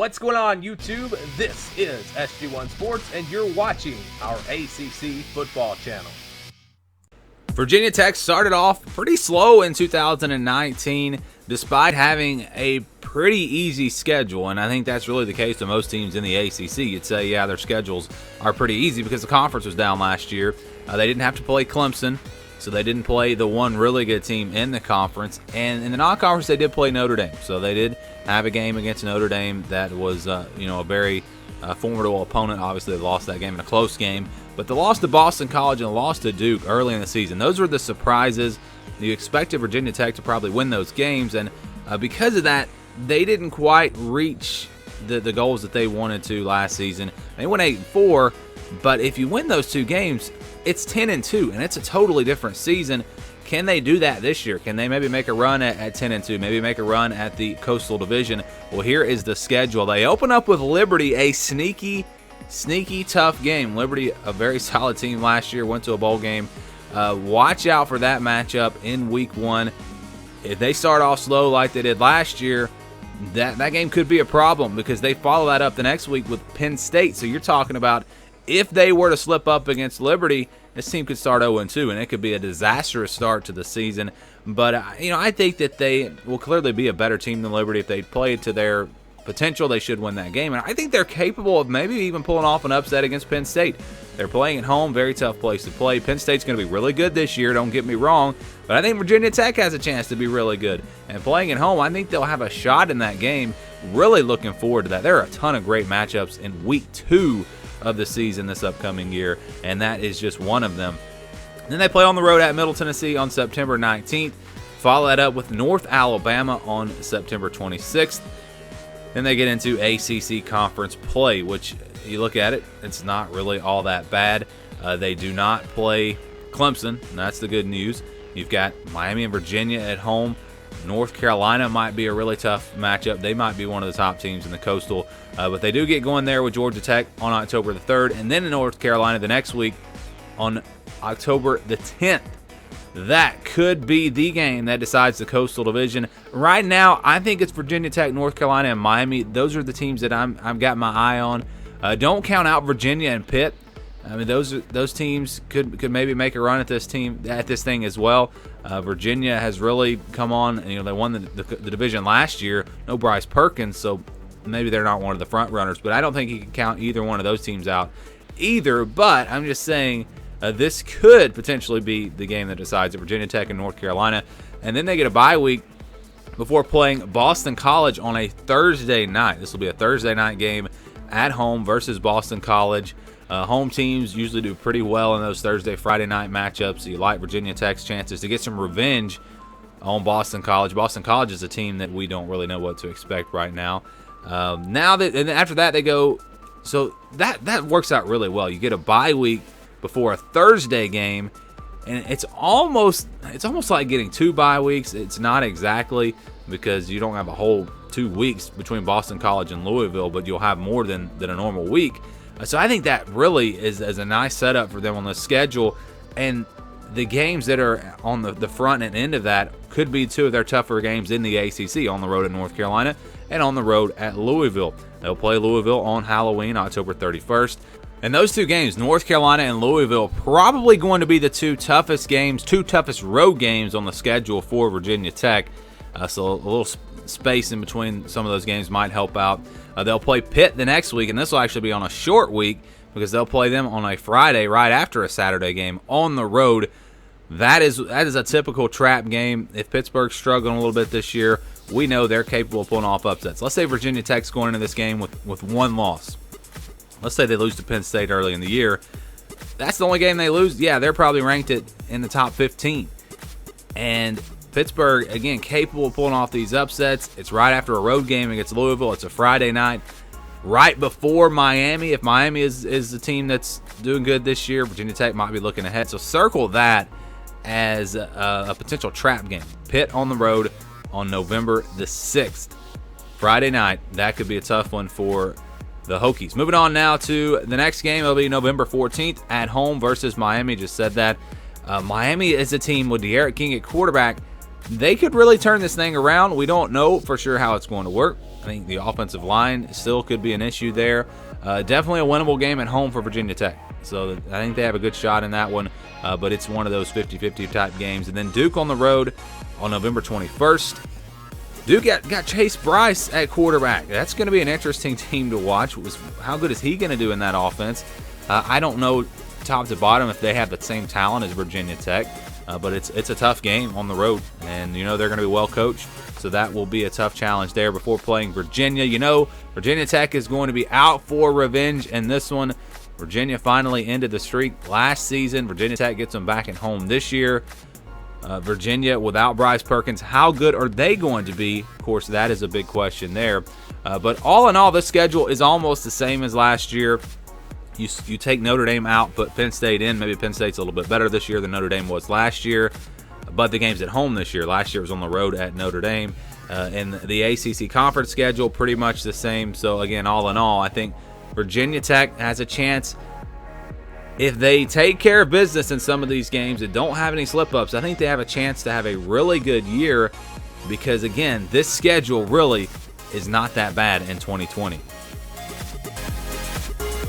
What's going on, YouTube? This is SG1 Sports, and you're watching our ACC football channel. Virginia Tech started off pretty slow in 2019, despite having a pretty easy schedule, and I think that's really the case with most teams in the ACC. You'd say, yeah, their schedules are pretty easy because the conference was down last year. They didn't have to play Clemson, so they didn't play the one really good team in the conference. And in the non-conference, they did play Notre Dame, so they did have a game against Notre Dame that was, a very formidable opponent. Obviously, they lost that game in a close game, but they lost to Boston College and lost to Duke early in the season. Those were the surprises. You expected Virginia Tech to probably win those games, and because of that, they didn't quite reach the goals that they wanted to last season. They went 8-4, but if you win those two games, it's 10-2, and it's a totally different season. Can they do that this year? Can they maybe make a run at 10-2, maybe make a run at the Coastal Division? Well, here is the schedule. They open up with Liberty, a sneaky tough game. Liberty, a very solid team last year, went to a bowl game. Watch out for that matchup in week 1. If they start off slow like they did last year, that game could be a problem because they follow that up the next week with Penn State. So you're talking about if they were to slip up against Liberty, this team could start 0-2, and it could be a disastrous start to the season. But, I think that they will clearly be a better team than Liberty. If they play to their potential, they should win that game. And I think they're capable of maybe even pulling off an upset against Penn State. They're playing at home, very tough place to play. Penn State's going to be really good this year, don't get me wrong. But I think Virginia Tech has a chance to be really good. And playing at home, I think they'll have a shot in that game. Really looking forward to that. There are a ton of great matchups in week 2 of the season this upcoming year, and that is just one of them. Then they play on the road at Middle Tennessee on September 19th. Follow that up with North Alabama on September 26th. Then they get into ACC conference play, which you look at it, it's not really all that bad. They do not play Clemson, and that's the good news. You've got Miami and Virginia at home. North Carolina might be a really tough matchup. They might be one of the top teams in the Coastal, but they do get going there with Georgia Tech on October the 3rd, and then in North Carolina the next week on October the 10th. That could be the game that decides the Coastal Division. Right now, I think it's Virginia Tech, North Carolina, and Miami. Those are the teams that I've got my eye on. Don't count out Virginia and Pitt. I mean, those teams could maybe make a run at this thing as well. Virginia has really come on, and they won the division last year. No Bryce Perkins, so maybe they're not one of the front runners. But I don't think you can count either one of those teams out either. But I'm just saying this could potentially be the game that decides it. Virginia Tech and North Carolina, and then they get a bye week before playing Boston College on a Thursday night. This will be a Thursday night game at home versus Boston College. Home teams usually do pretty well in those Thursday, Friday night matchups. So you like Virginia Tech's chances to get some revenge on Boston College. Boston College is a team that we don't really know what to expect right now. And after that they go, so that works out really well. You get a bye week before a Thursday game, and it's almost like getting 2 bye weeks. It's not exactly, because you don't have a whole 2 weeks between Boston College and Louisville, but you'll have more than a normal week. So I think that really is a nice setup for them on the schedule, and the games that are on the front and end of that could be 2 of their tougher games in the ACC, on the road at North Carolina and on the road at Louisville. They'll play Louisville on Halloween, October 31st. And those 2 games, North Carolina and Louisville, probably going to be the 2 toughest road games on the schedule for Virginia Tech. So a little space in between some of those games might help out. They'll play Pitt the next week, and this will actually be on a short week because they'll play them on a Friday right after a Saturday game on the road. That is a typical trap game. If Pittsburgh's struggling a little bit this year, we know they're capable of pulling off upsets. Let's say Virginia Tech's going into this game with 1 loss. Let's say they lose to Penn State early in the year. That's the only game they lose. Yeah, they're probably ranked in the top 15. And Pittsburgh, again, capable of pulling off these upsets. It's right after a road game against Louisville. It's a Friday night, right before Miami. If Miami is the team that's doing good this year, Virginia Tech might be looking ahead. So circle that as a potential trap game. Pitt on the road on November the 6th. Friday night. That could be a tough one for the Hokies. Moving on now to the next game. It'll be November 14th at home versus Miami. Just said that. Miami is a team with De'Aaron King at quarterback. They could really turn this thing around. We don't know for sure how it's going to work. think the offensive line still could be an issue there. Definitely a winnable game at home for Virginia Tech. So I think they have a good shot in that one, but it's one of those 50-50 type games. And then Duke on the road on November 21st. Duke got Chase Bryce at quarterback. That's going to be an interesting team to watch. How good is he going to do in that offense? I don't know top to bottom if they have the same talent as Virginia Tech, but it's a tough game on the road, and they're going to be well coached, so that will be a tough challenge there before playing Virginia. Virginia Tech is going to be out for revenge in this one. Virginia finally ended the streak last season. Virginia Tech gets them back at home this year. Virginia without Bryce Perkins, how good are they going to be? Of course, that is a big question there. But all in all, the schedule is almost the same as last year. You take Notre Dame out, put Penn State in. Maybe Penn State's a little bit better this year than Notre Dame was last year. But the game's at home this year. Last year was on the road at Notre Dame. And the ACC conference schedule, pretty much the same. So, again, all in all, I think Virginia Tech has a chance. If they take care of business in some of these games and don't have any slip-ups, I think they have a chance to have a really good year because, again, this schedule really is not that bad in 2020.